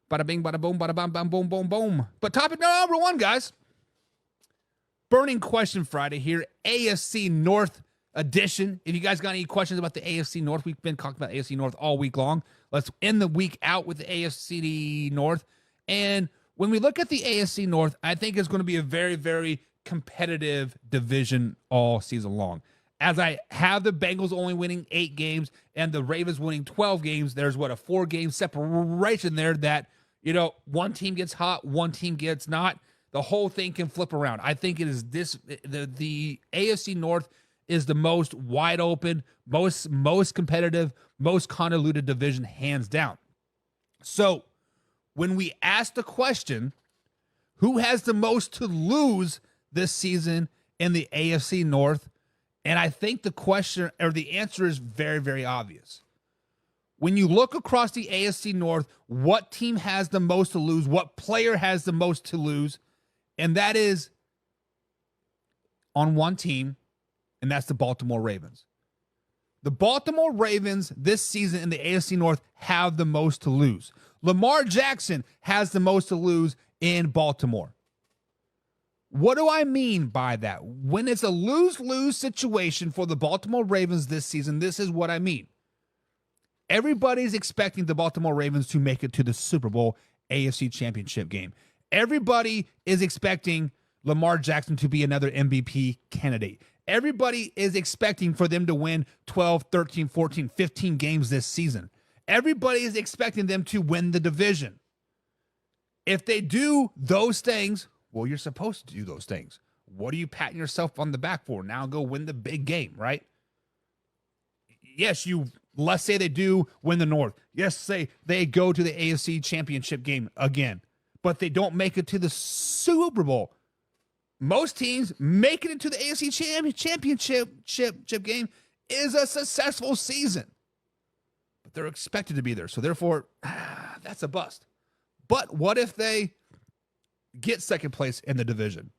Bada bing, bada boom, bada bam, bam, boom, boom, boom. But topic number one, guys. Burning question Friday here, AFC North edition. If you guys got any questions about the AFC North, we've been talking about AFC North all week long. Let's end the week out with the AFC North. And when we look at the AFC North, I think it's going to be a very, very competitive division all season long. As I have the Bengals only winning 8 games and the Ravens winning 12 games, there's a 4-game separation there that, one team gets hot, one team gets not. The whole thing can flip around. I think it is the AFC North is the most wide open, most competitive, most convoluted division, hands down. So when we ask the question, who has the most to lose this season in the AFC North? And I think the question or the answer is very, very obvious. When you look across the AFC North, what team has the most to lose? What player has the most to lose? And that is on one team, and that's the Baltimore Ravens. The Baltimore Ravens this season in the AFC North have the most to lose. Lamar Jackson has the most to lose in Baltimore. What do I mean by that? When it's a lose-lose situation for the Baltimore Ravens this season, this is what I mean. Everybody's expecting the Baltimore Ravens to make it to the Super Bowl AFC Championship game. Everybody is expecting Lamar Jackson to be another MVP candidate. Everybody is expecting for them to win 12, 13, 14, 15 games this season. Everybody is expecting them to win the division. If they do those things, well, you're supposed to do those things. What are you patting yourself on the back for? Now go win the big game, right? Yes, let's say they do win the North. Yes, say they go to the AFC Championship game again, but they don't make it to the Super Bowl. Most teams making it to the AFC Championship game is a successful season, but they're expected to be there. So therefore, that's a bust. But what if they get second place in the division?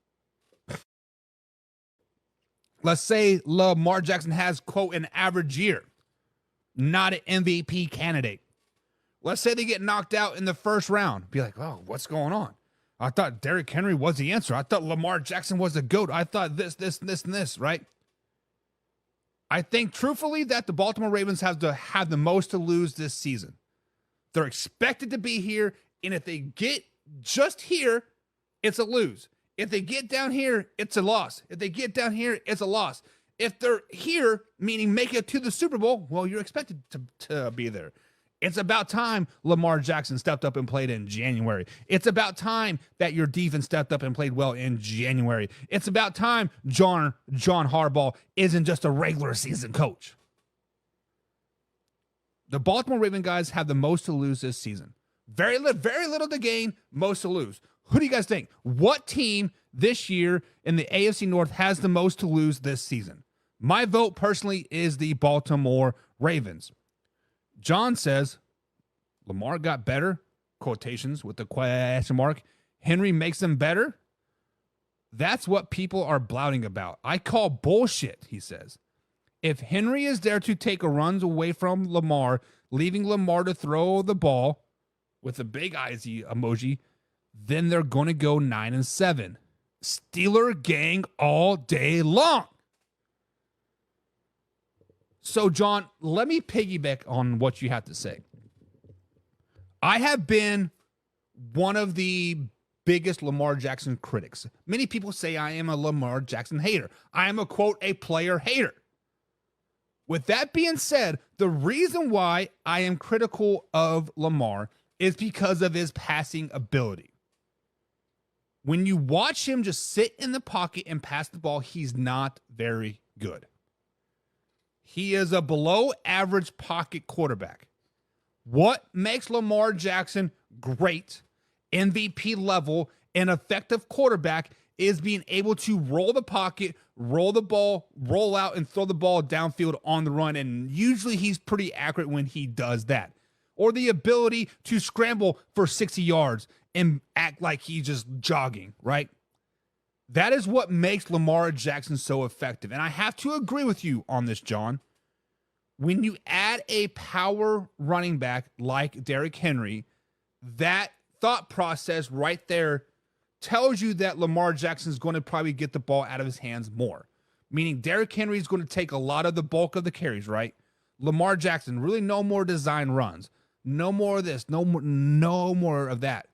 Let's say Lamar Jackson has, quote, an average year, not an MVP candidate. Let's say they get knocked out in the first round. Be like, oh, what's going on? I thought Derrick Henry was the answer. I thought Lamar Jackson was the GOAT. I thought this, and this, right? I think, truthfully, that the Baltimore Ravens have the most to lose this season. They're expected to be here, and if they get just here, it's a lose. If they get down here, it's a loss. If they get down here, it's a loss. If they're here, meaning make it to the Super Bowl, well, you're expected to be there. It's about time Lamar Jackson stepped up and played in January. It's about time that your defense stepped up and played well in January. It's about time John Harbaugh isn't just a regular season coach. The Baltimore Ravens guys have the most to lose this season. Very little to gain, most to lose. Who do you guys think? What team this year in the AFC North has the most to lose this season? My vote personally is the Baltimore Ravens. John says, Lamar got better, quotations with the question mark. Henry makes them better. That's what people are blouting about. I call bullshit, he says. If Henry is there to take a runs away from Lamar, leaving Lamar to throw the ball with a big eyes emoji, then they're going to go 9-7. Steeler gang all day long. So, John, let me piggyback on what you have to say. I have been one of the biggest Lamar Jackson critics. Many people say I am a Lamar Jackson hater. I am a, quote, a player hater. With that being said, the reason why I am critical of Lamar is because of his passing ability. When you watch him just sit in the pocket and pass the ball, he's not very good. He is a below average pocket quarterback. What makes Lamar Jackson great, MVP level, and effective quarterback is being able to roll the pocket, roll the ball, roll out, and throw the ball downfield on the run. And usually he's pretty accurate when he does that. Or the ability to scramble for 60 yards and act like he's just jogging, right? That is what makes Lamar Jackson so effective. And I have to agree with you on this, John. When you add a power running back like Derrick Henry, that thought process right there tells you that Lamar Jackson is going to probably get the ball out of his hands more. Meaning Derrick Henry is going to take a lot of the bulk of the carries, right? Lamar Jackson, really no more design runs. No more of this. No more of that.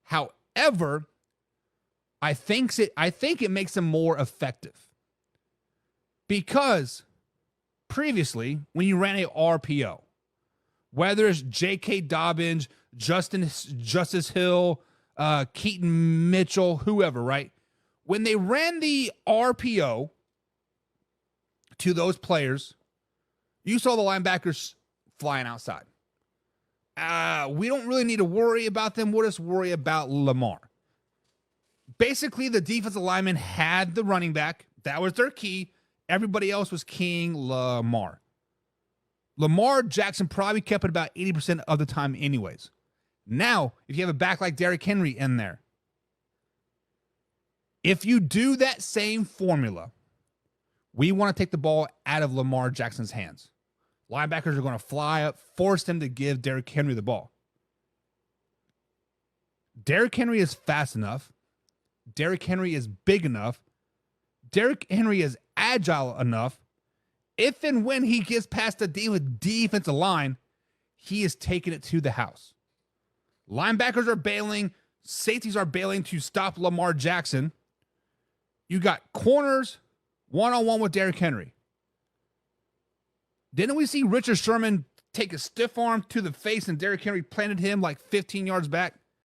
However, I think it makes him more effective. Because previously, when you ran a RPO, whether it's J.K. Dobbins, Justice Hill, Keaton Mitchell, whoever, right? When they ran the RPO to those players, you saw the linebackers flying outside. We don't really need to worry about them. We'll just worry about Lamar. Basically, the defensive lineman had the running back. That was their key. Everybody else was keying Lamar. Lamar Jackson probably kept it about 80% of the time anyways. Now, if you have a back like Derrick Henry in there, if you do that same formula, we want to take the ball out of Lamar Jackson's hands. Linebackers are going to fly up, force them to give Derrick Henry the ball. Derrick Henry is fast enough. Derrick Henry is big enough. Derrick Henry is agile enough. If and when he gets past the defensive line, he is taking it to the house. Linebackers are bailing. Safeties are bailing to stop Lamar Jackson. You got corners one-on-one with Derrick Henry. Didn't we see Richard Sherman take a stiff arm to the face and Derrick Henry planted him like 15 yards back?